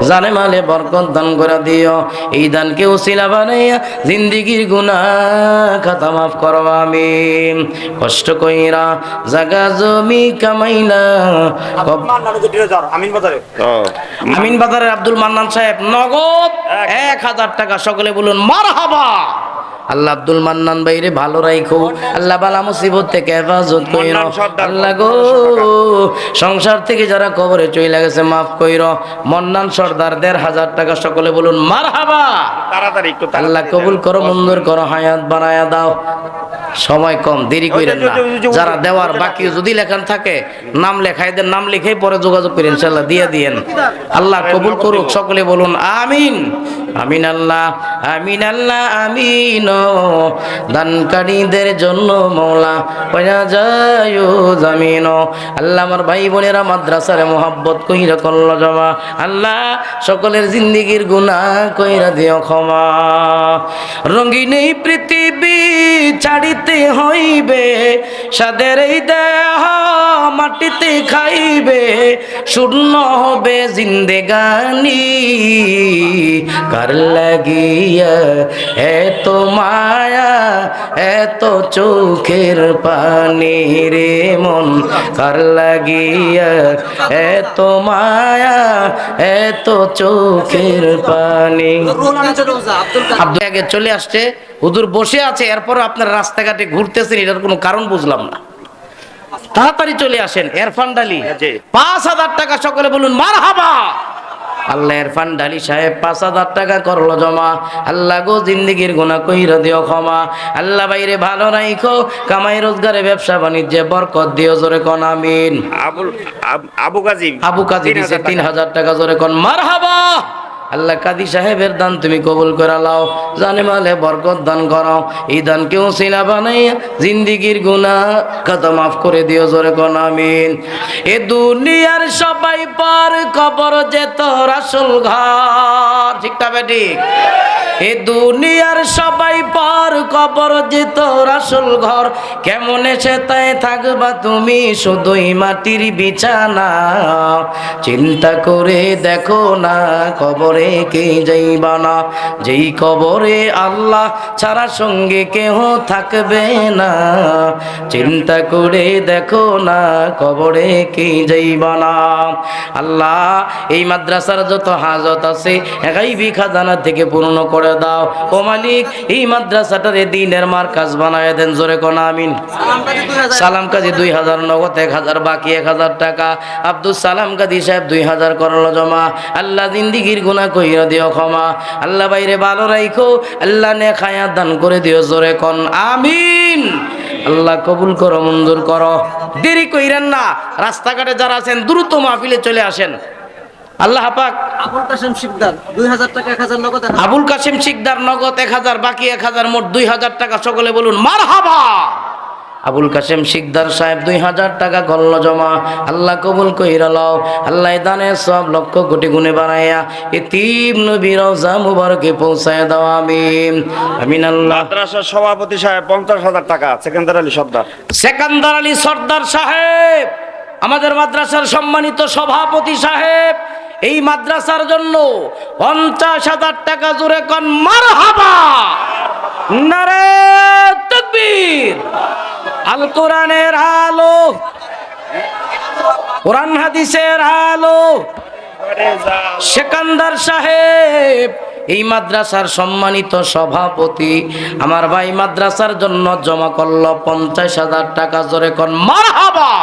জানে মালে বরকত দান করে দিও। এই দানকে উসিলা বানাইয়া জিন্দেগীর গুনাহ খাতা মাফ করো আমিন। কষ্ট কইরা জাগা জমি কামাইলা আমিন বাজারের আব্দুল মান্নান সাহেব নগদ 1000 টাকা, সকলে বলুন মারহাবা। আল্লাহ আব্দুল মান্নান ভাইরে ভালো রাখো, আল্লাহ বালা মুসিবত থেকে হেফাজত কইরো আল্লাহ গো। সংসার থেকে যারা কবরে চলে গেছে মাফ কইরো। মন্নান সর্দার 1500 টাকা, সকলে বলুন মারহাবা। তাড়াতাড়ি একটু আল্লাহ কবুল করো, মঞ্জুর করো, হায়াত বানায়া দাও। সময় কম, দেরি কইরেন না। যারা দেওয়ার বাকি যদি লেখান থাকে নাম লেখাই দেন, নাম লিখেই পরে যোগাযোগ করেন, ইনশাআল্লাহ দিয়ে দিয়েন। আল্লাহ কবুল করুক, সকলে বলুন আমিন। আমিন আল্লাহ, আমিন আল্লাহ, আমিন। দানকারীদের জন্য মওলা পয়সা যায় জামিন। আল্লাহ আমার ভাই বোনেরা মাদ্রাসারে মোহাব্বত কইরা করল জমা, আল্লাহ সকলের জিন্দেগীর গুনাহ কইরা দিও ক্ষমা। রঙিন এই পৃথিবী ছাড়িতে হইবে, সাদের এই দেহ মাটিতে খাইবে, শূন্য হবে জিন্দেগানি। কার লাগিয়া এত মায়া এত চোখের পানি রে মন, কার লাগিয়া এত মায়া এত চোখের পানি। আব্দুল আগে চলে আসছে, হুজুর বসে আছে, এরপর আপনার রাস্তাঘাটে ঘুরতেছেন, এটার কোনো কারণ বুঝলাম না। তাড়াতাড়ি চলে আসেন। এরফান ডালি 5000 টাকা, সকলে বলুন মারহাবা। আল্লাহ এরফান ডালি সাহেব 5000 টাকা করলো জমা। আল্লাহ গো জিন্দেগীর গুনাহ কইরা দিও ক্ষমা। আল্লাহ বাইরে ভালো রাখো, কামাই রোজগারে ব্যবসা বাণিজ্যে বরকত দিও, জোরে কোন আমিন। আবু কাজী দিছে 3000 টাকা, জোরে কোন মারহাবা। আল্লাহ কাদি সাহেবের দান তুমি কবুল করে লাও, জানে মালে বরকত দান করো। এই দানকে উসিলা বানাইয়া জিন্দেগীর গুনাহ খাতা মাফ করে দিও, জোরে কোন আমিন। এ দুনিয়ার সবাই পর, কবর যে তোর আসল ঘর, ঠিক না বেঠিক? এ দুনিয়ার সবাই পর, কবর যে তোর আসল ঘর। কেমনে সে তাই থাকবা তুমি, শুধুই মাটির বিছানা। চিন্তা করে দেখো না, কবরে কে যাইবা না, যেই কবরে আল্লাহ ছাড়া সঙ্গে কেহ থাকবে না। চিন্তা করে দেখো না, কবরে কে যাইবা না। আল্লাহ এই মাদ্রাসার যত হাজত আছে গায়বী খাজানা থেকে পূর্ণ করে দাও ও মালিক। এই মাদ্রাসাটারে দ্বীনের মারকাজ বানায় দেন, জোরে কোন আমিন। সালাম কাজী 2000 নগদ, 1000 বাকি 1000 টাকা। আব্দুল সালাম কাজী সাহেব 2000 করলো জমা। আল্লাহ জিন্দেগীর গুনাহ কইরা দিও ক্ষমা। আল্লাহ বাইরে ভালো রাখো, আল্লাহ নেক হায়াত দান করে দিও, জোরে কোন আমিন। আল্লাহ কবুল করো, মঞ্জুর করো। দেরি কইরেন না, রাস্তাঘাটে যারা আছেন দ্রুত মাহফিলে চলে আসেন। আল্লাহ পাক আবুল কাসেম শিকদার 2000 টাকা, 1000 নগদ। আবুল কাসেম শিকদার নগদ 1000 বাকি 1000, মোট 2000 টাকা, সকলে বলুন মারহাবা। আবুল কাসেম শিকদার সাহেব 2000 টাকা করল জমা। আল্লাহ কবুল কইরা লও। আল্লাহ দানের সব লক্ষ কোটি গুণে বানাইয়া এতিম নবীর রওজা মুবারকে পৌঁছায় দাও, আমিন। আমিন আল্লাহ। মাদ্রাসার সভাপতি সাহেব 50000 টাকা, সেকেন্দার আলী সর্দার। সেকেন্দার আলী সর্দার সাহেব আমাদের মাদ্রাসার সম্মানিত সভাপতি সাহেব, এই মাদ্রাসার জন্য 50000 টাকা, জোরে কোন মারহাবা। নারে তাকবীর। আল কোরআনের আলো, কোরআন হাদিসের আলো। সেকেন্দার সাহেব এই মাদ্রাসার সম্মানিত সভাপতি, আমার ভাই মাদ্রাসার জন্য জমা করলো 50000 টাকা, জোরে কোন মারহাবা।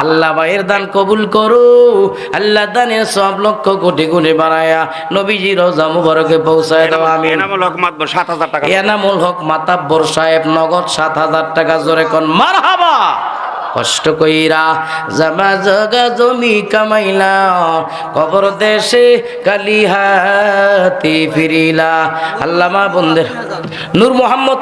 আল্লাহ ভাইয়ের দান কবুল করো। আল্লাহ দানের সব লক্ষ কোটি গুণে বাড়ায়া নবীজি রওজা মুবারকে পৌঁছায় দাও, আমিন। এনামুল হক মাতব্বর 7000 টাকা। এনামুল হক মাতাব্বর সাহেব নগদ 7000 টাকা, জোরে কোন মারহাবা। কষ্ট কইরা জামা জাগা জমি কামাইলা, কবর দেশে কালি হাতে ফিরিলা। আল্লামা বন্দের নূর মোহাম্মদ